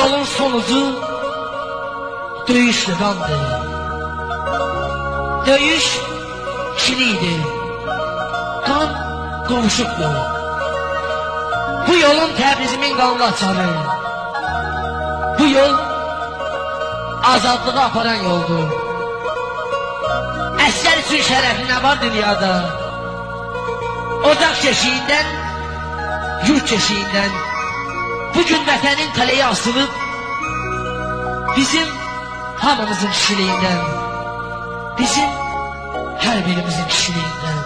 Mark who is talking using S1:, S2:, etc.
S1: yolun sonucu döyüşle qandı. Döyüş kiniydi, qan qovuşubdu. Bu yolun Təbrizimin qanlı açanı, bu yol azadlığa aparan yoldur. Əsgər üçün şərəfi nə var dünyada? Ocaq keşiyindən, yurt keşiyindən, bugün vətənin tələyi asılıb, bizim hamımızın kişiliyindən, bizim hər birimizin kişiliyindən.